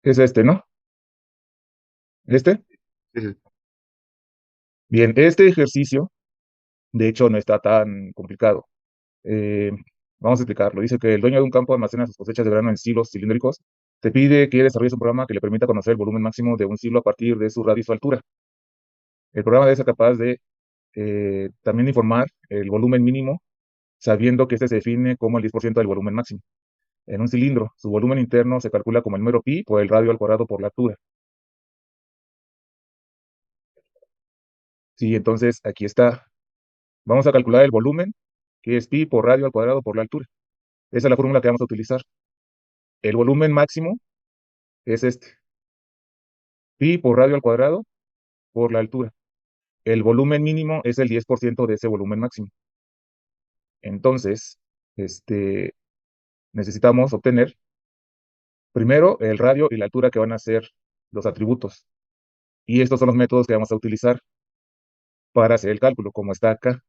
Es este, ¿no? ¿Este? Sí, sí. Bien, este ejercicio, de hecho, no está tan complicado. Eh, Vamos a explicarlo. Dice que el dueño de un campo almacena sus cosechas de grano en silos cilíndricos. Te pide que desarrolles un programa que le permita conocer el volumen máximo de un silo a partir de su radio y su altura. El programa debe ser capaz de también informar el volumen mínimo, sabiendo que este se define como el 10% del volumen máximo. En un cilindro, su volumen interno se calcula como el número pi por el radio al cuadrado por la altura. Sí, entonces aquí está. Vamos a calcular el volumen, que es pi por radio al cuadrado por la altura. Esa es la fórmula que vamos a utilizar. El volumen máximo es este, pi por radio al cuadrado por la altura. El volumen mínimo es el 10% de ese volumen máximo. Entonces, este, necesitamos obtener primero el radio y la altura que van a ser los atributos. Y estos son los métodos que vamos a utilizar para hacer el cálculo, como está acá.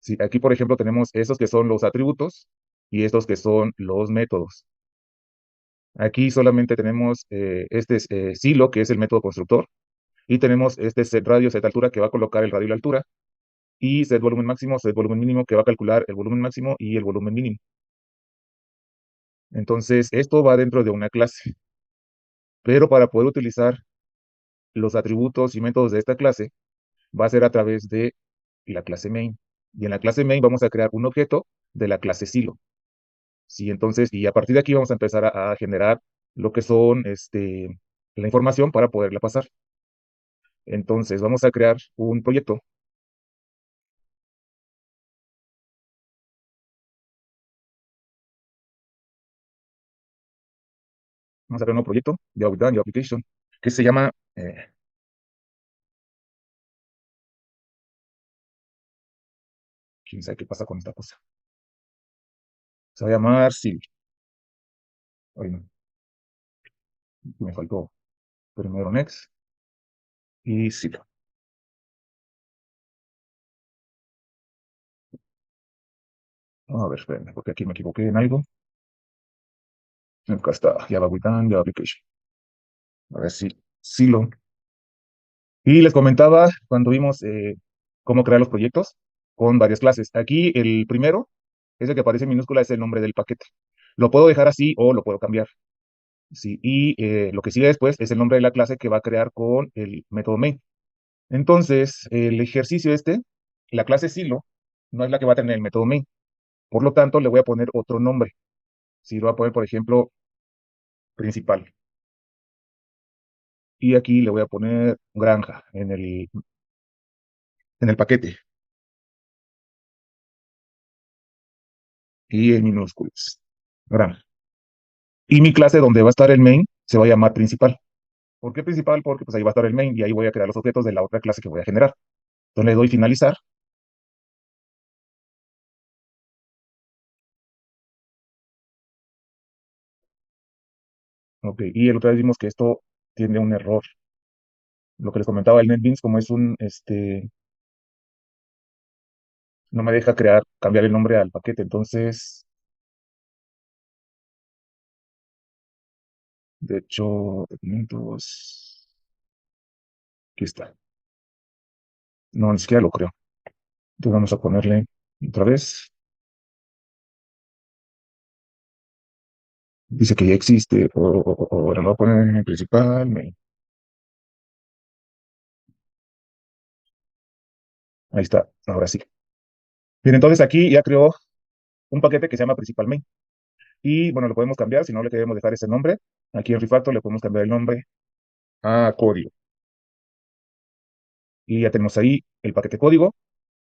Sí, aquí, por ejemplo, tenemos estos que son los atributos y estos que son los métodos. Aquí solamente tenemos este silo, que es el método constructor, y tenemos este set radio, set altura, que va a colocar el radio y la altura, y set volumen máximo, set volumen mínimo, que va a calcular el volumen máximo y el volumen mínimo. Entonces, esto va dentro de una clase, pero para poder utilizar los atributos y métodos de esta clase, va a ser a través de la clase main. Y en la clase main vamos a crear un objeto de la clase silo. Sí, entonces, y a partir de aquí vamos a empezar a generar lo que son la información para poderla pasar. Entonces, vamos a crear un proyecto. Vamos a crear un nuevo proyecto, ya done, ya application, que se llama, quién sabe qué pasa con esta cosa. Se va a llamar Sil. Ay, no, me faltó primero Next y Sil. A ver, espérenme, porque aquí me equivoqué en algo. Acá está, Java with done, Java application. A ver si Silo. Y les comentaba cuando vimos cómo crear los proyectos con varias clases. Aquí el primero, ese que aparece en minúscula, es el nombre del paquete. Lo puedo dejar así o lo puedo cambiar. Sí, y lo que sigue después es el nombre de la clase que va a crear con el método main. Entonces, el ejercicio la clase silo, no es la que va a tener el método main. Por lo tanto, le voy a poner otro nombre. Si lo voy a poner, por ejemplo, principal. Y aquí le voy a poner granja en el paquete y en minúsculas. Granja. Y mi clase donde va a estar el main se va a llamar principal. ¿Por qué principal? Porque pues ahí va a estar el main y ahí voy a crear los objetos de la otra clase que voy a generar. Entonces le doy finalizar. Ok, y el otro día vimos que esto tiene un error. Lo que les comentaba, el NetBeans, como es no me deja cambiar el nombre al paquete. Entonces, de hecho, documentos, aquí está. No, ni siquiera lo creo. Entonces vamos a ponerle otra vez. Dice que ya existe, o ahora lo voy a poner en principal, main. Ahí está, ahora sí. Bien, entonces aquí ya creó un paquete que se llama principal main. Y bueno, lo podemos cambiar, si no le queremos dejar ese nombre. Aquí en Refactor le podemos cambiar el nombre a código. Y ya tenemos ahí el paquete código.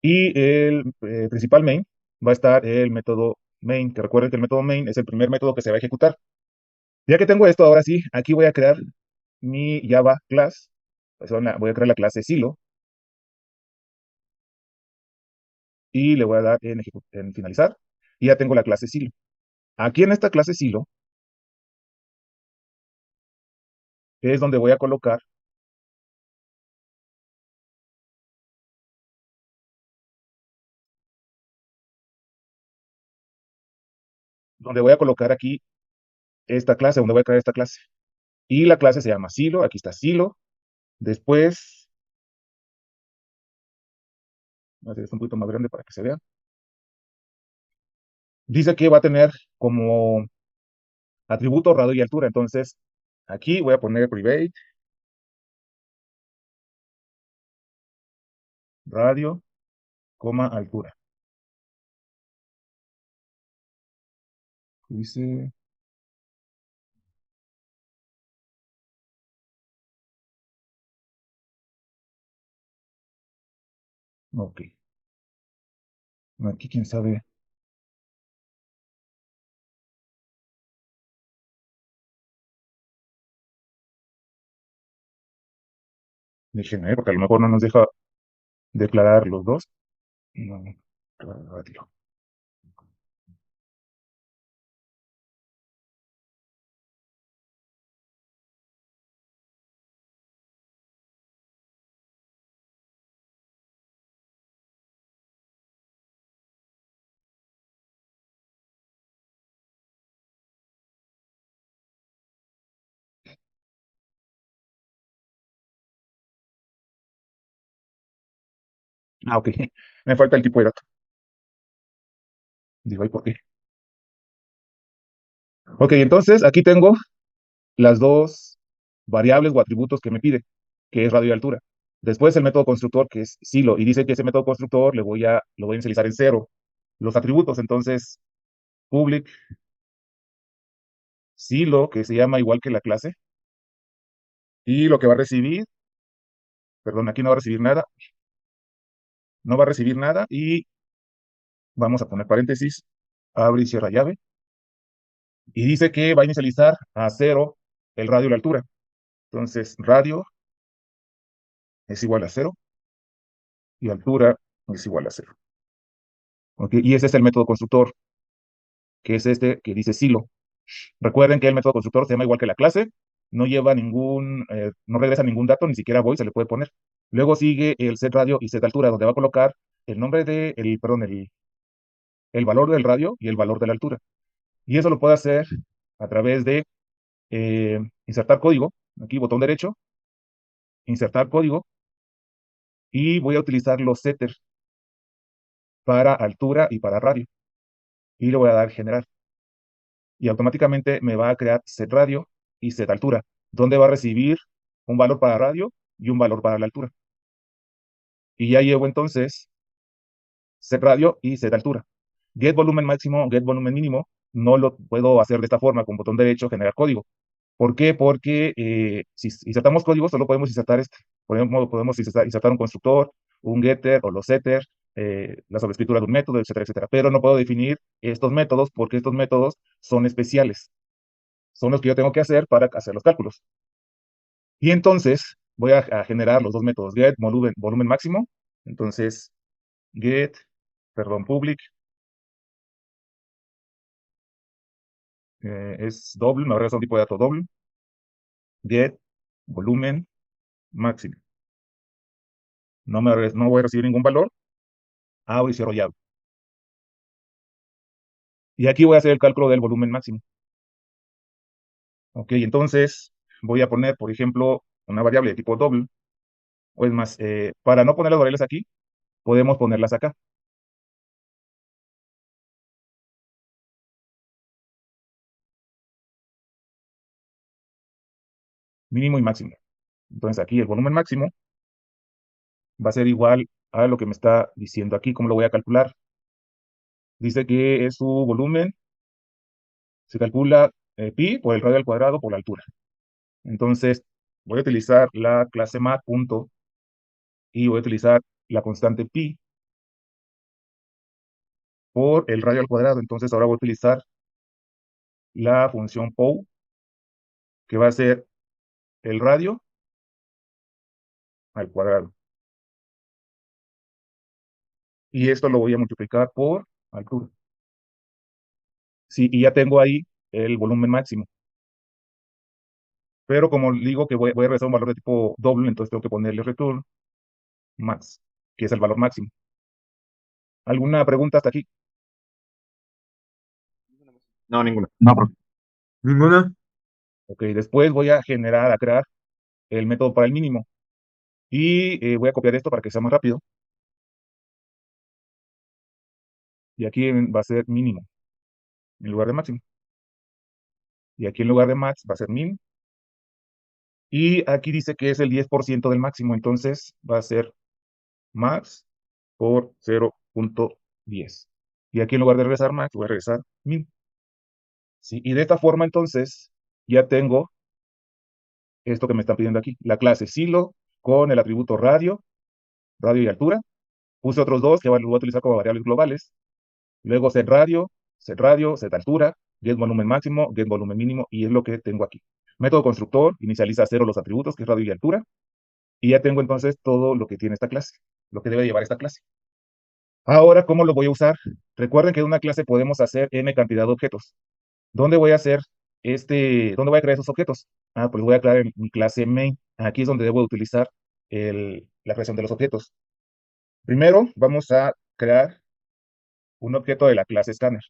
Y el principal main va a estar el método main, que recuerden que el método main es el primer método que se va a ejecutar. Ya que tengo esto, ahora sí, aquí voy a crear mi Java class. Voy a crear la clase Silo y le voy a dar en finalizar. Y ya tengo la clase Silo. Aquí en esta clase Silo es donde voy a colocar aquí esta clase, donde voy a crear esta clase. Y la clase se llama silo, aquí está silo. Después, voy a hacer esto un poquito más grande para que se vea. Dice que va a tener como atributo radio y altura. Entonces, aquí voy a poner private, radio, coma, altura. Dice, ok. Aquí quién sabe. Déjenme, porque a lo mejor no nos deja declarar los dos. No, radio. Ah, ok. Me falta el tipo de dato. Digo, ¿y por qué? Ok, entonces aquí tengo las dos variables o atributos que me pide, que es radio y altura. Después el método constructor, que es silo, y dice que ese método constructor lo voy a inicializar en cero. Los atributos, entonces, public, silo, que se llama igual que la clase, y lo que va a recibir, perdón, aquí no va a recibir nada, no va a recibir nada, y vamos a poner paréntesis, abre y cierra llave, y dice que va a inicializar a cero el radio y la altura. Entonces, radio es igual a cero, y altura es igual a cero. ¿Ok? Y ese es el método constructor, que es este que dice silo. Recuerden que el método constructor se llama igual que la clase, no lleva no regresa ningún dato, ni siquiera void se le puede poner. Luego sigue el set radio y set altura, donde va a colocar el nombre perdón, el valor del radio y el valor de la altura. Y eso lo puede hacer a través de insertar código, aquí botón derecho, insertar código, y voy a utilizar los setters para altura y para radio. Y le voy a dar generar. Y automáticamente me va a crear set radio y set altura, donde va a recibir un valor para radio y un valor para la altura. Y ya llevo entonces set radio y set altura. Get volumen máximo, get volumen mínimo, no lo puedo hacer de esta forma, con botón derecho, generar código. ¿Por qué? Porque si insertamos código, solo podemos insertar este. Por ejemplo, podemos insertar un constructor, un getter o los setters, la sobreescritura de un método, etcétera, etcétera. Pero no puedo definir estos métodos porque estos métodos son especiales. Son los que yo tengo que hacer para hacer los cálculos. Y entonces voy a generar los dos métodos, get volumen máximo. Entonces, get, perdón, public, es doble, me regresa un tipo de dato doble, get volumen máximo. No voy a recibir ningún valor, abro y cierro llave. Y aquí voy a hacer el cálculo del volumen máximo. Ok, entonces voy a poner, por ejemplo, una variable de tipo doble, o es más, para no poner las variables aquí, podemos ponerlas acá, mínimo y máximo. Entonces aquí el volumen máximo va a ser igual a lo que me está diciendo aquí. ¿Cómo lo voy a calcular? Dice que es su volumen, se calcula pi por el radio al cuadrado por la altura. Entonces voy a utilizar la clase mat punto y voy a utilizar la constante pi por el radio al cuadrado. Entonces ahora voy a utilizar la función POW, que va a ser el radio al cuadrado. Y esto lo voy a multiplicar por altura. Sí, y ya tengo ahí el volumen máximo. Pero como digo que voy a regresar un valor de tipo doble, entonces tengo que ponerle return max, que es el valor máximo. ¿Alguna pregunta hasta aquí? No, ninguna. No, profe. Ninguna. Ok, después voy a generar, a crear el método para el mínimo. Y voy a copiar esto para que sea más rápido. Y aquí va a ser mínimo en lugar de máximo. Y aquí en lugar de max va a ser min. Y aquí dice que es el 10% del máximo. Entonces va a ser max por 0.10. Y aquí en lugar de regresar max, voy a regresar min. ¿Sí? Y de esta forma entonces ya tengo esto que me están pidiendo aquí. La clase silo con el atributo radio, radio y altura. Puse otros dos que lo voy a utilizar como variables globales. Luego set radio, set altura, get volumen máximo, get volumen mínimo, y es lo que tengo aquí. Método constructor, inicializa a cero los atributos, que es radio y altura, y ya tengo entonces todo lo que tiene esta clase, lo que debe llevar esta clase. Ahora, ¿cómo lo voy a usar? Recuerden que en una clase podemos hacer n cantidad de objetos. ¿Dónde voy a hacer dónde voy a crear esos objetos? Ah, pues voy a crear en mi clase main. Aquí es donde debo utilizar la creación de los objetos. Primero, vamos a crear un objeto de la clase scanner.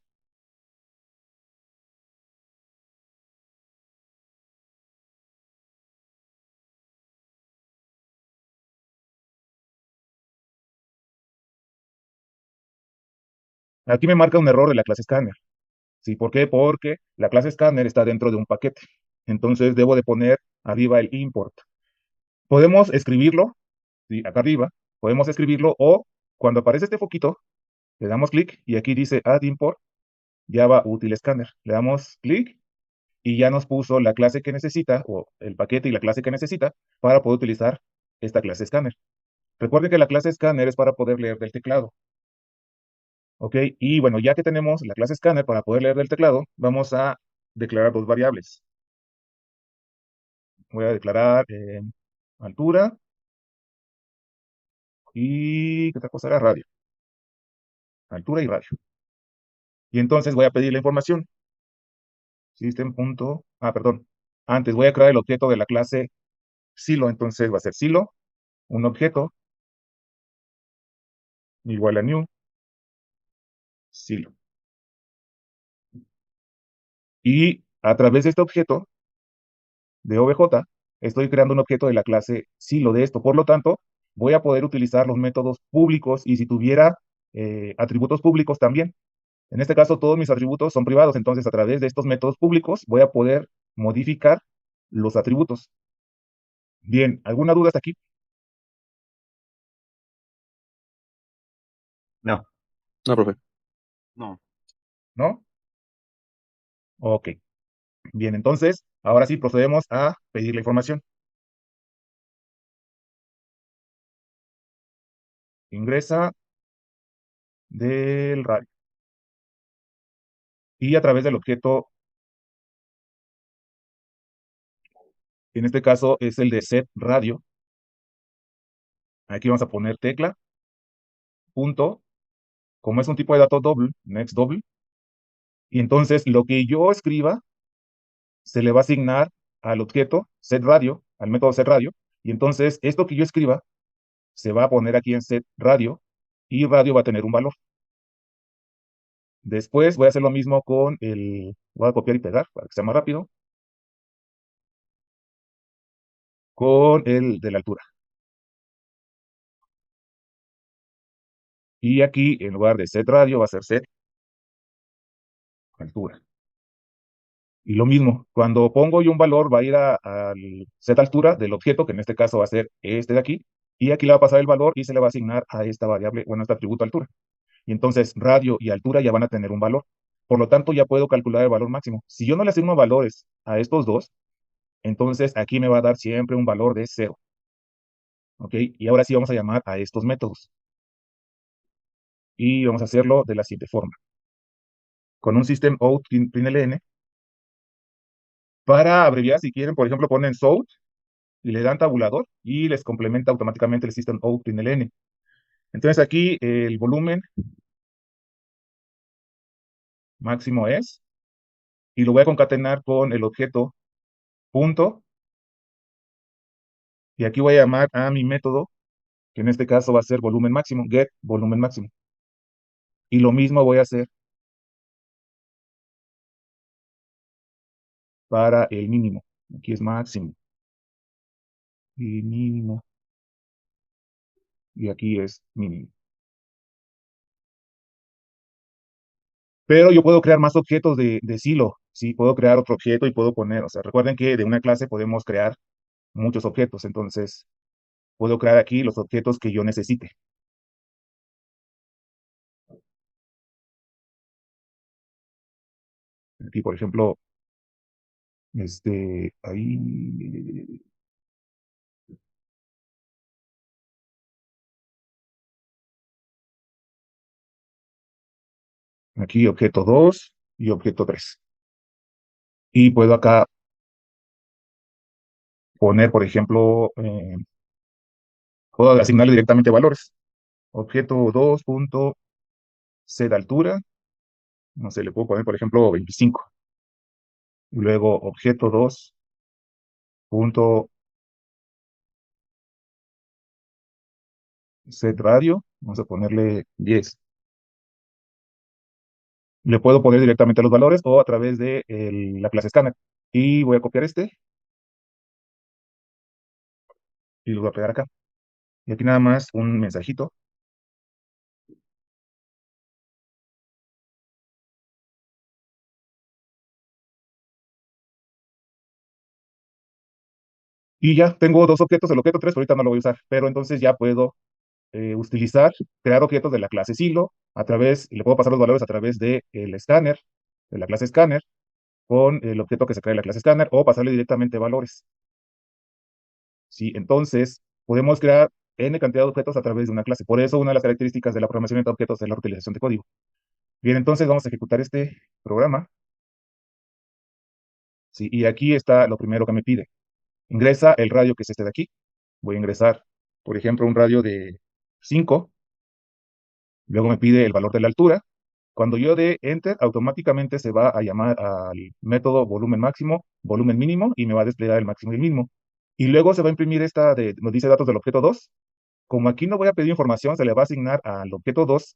Aquí me marca un error de la clase scanner. ¿Sí? ¿Por qué? Porque la clase scanner está dentro de un paquete. Entonces debo de poner arriba el import. Podemos escribirlo, ¿sí? Acá arriba, podemos escribirlo o cuando aparece este foquito, le damos clic y aquí dice add import Java util scanner. Le damos clic y ya nos puso la clase que necesita o el paquete y la clase que necesita para poder utilizar esta clase scanner. Recuerden que la clase scanner es para poder leer del teclado. ¿Ok? Y bueno, ya que tenemos la clase scanner para poder leer del teclado, vamos a declarar dos variables. Voy a declarar altura y ¿qué otra cosa era? Radio. Altura y radio. Y entonces voy a pedir la información. Perdón. Antes voy a crear el objeto de la clase silo. Entonces va a ser silo, un objeto igual a new silo. Y a través de este objeto de obj, estoy creando un objeto de la clase silo de esto. Por lo tanto, voy a poder utilizar los métodos públicos y si tuviera atributos públicos también. En este caso, todos mis atributos son privados, entonces a través de estos métodos públicos voy a poder modificar los atributos. Bien, ¿alguna duda hasta aquí? No. No, profe. No. ¿No? Ok. Bien, entonces, ahora sí procedemos a pedir la información. Ingresa del radio. Y a través del objeto, en este caso es el de set radio. Aquí vamos a poner tecla, punto, como es un tipo de dato doble, next doble. Y entonces lo que yo escriba se le va a asignar al objeto set radio, al método set radio. Y entonces esto que yo escriba se va a poner aquí en set radio y radio va a tener un valor. Después voy a hacer lo mismo voy a copiar y pegar para que sea más rápido, con el de la altura. Y aquí en lugar de set radio va a ser set altura. Y lo mismo, cuando pongo yo un valor va a ir al set altura del objeto, que en este caso va a ser este de aquí, y aquí le va a pasar el valor y se le va a asignar a esta variable, bueno, a este atributo altura. Y entonces radio y altura ya van a tener un valor. Por lo tanto, ya puedo calcular el valor máximo. Si yo no le asigno valores a estos dos, entonces aquí me va a dar siempre un valor de 0. ¿Ok? Y ahora sí vamos a llamar a estos métodos. Y vamos a hacerlo de la siguiente forma. Con un system out println, para abreviar, si quieren, por ejemplo, ponen south y le dan tabulador y les complementa automáticamente el system out println. Entonces aquí el volumen máximo es, y lo voy a concatenar con el objeto punto, y aquí voy a llamar a mi método que en este caso va a ser volumen máximo, get volumen máximo. Y lo mismo voy a hacer para el mínimo. Aquí es máximo y mínimo, y aquí es mínimo. Pero yo puedo crear más objetos de silo, ¿sí? Puedo crear otro objeto y puedo poner, o sea, recuerden que de una clase podemos crear muchos objetos, entonces puedo crear aquí los objetos que yo necesite. Aquí, por ejemplo, ahí, aquí objeto 2 y objeto 3. Y puedo acá poner, por ejemplo, puedo asignarle directamente valores. Objeto 2 punto C de altura, no sé, le puedo poner, por ejemplo, 25. Y luego objeto 2 punto set radio, vamos a ponerle 10. Le puedo poner directamente los valores o a través de la clase escáner. Y voy a copiar y lo voy a pegar acá. Y aquí nada más un mensajito. Y ya tengo dos objetos, el objeto 3 ahorita no lo voy a usar, pero entonces ya puedo utilizar, crear objetos de la clase silo a través, y le puedo pasar los valores a través de el escáner, de la clase escáner, con el objeto que se crea en la clase escáner, o pasarle directamente valores. ¿Sí? Entonces, podemos crear n cantidad de objetos a través de una clase. Por eso, una de las características de la programación de objetos es la reutilización de código. Bien, entonces vamos a ejecutar este programa. ¿Sí? Y aquí está lo primero que me pide. Ingresa el radio que es este de aquí. Voy a ingresar, por ejemplo, un radio de 5. Luego me pide el valor de la altura. Cuando yo dé Enter, automáticamente se va a llamar al método volumen máximo, volumen mínimo, y me va a desplegar el máximo y el mínimo. Y luego se va a imprimir nos dice datos del objeto 2. Como aquí no voy a pedir información, se le va a asignar al objeto 2,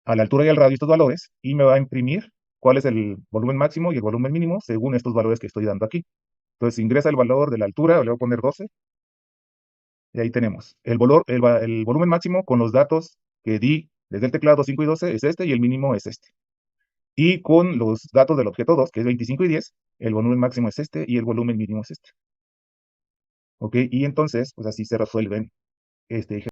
a la altura y al radio estos valores, y me va a imprimir cuál es el volumen máximo y el volumen mínimo según estos valores que estoy dando aquí. Entonces ingresa el valor de la altura, le voy a poner 12, y ahí tenemos. El volumen máximo con los datos que di desde el teclado 5 y 12 es este, y el mínimo es este. Y con los datos del objeto 2, que es 25 y 10, el volumen máximo es este y el volumen mínimo es este. ¿Ok? Y entonces, pues así se resuelven este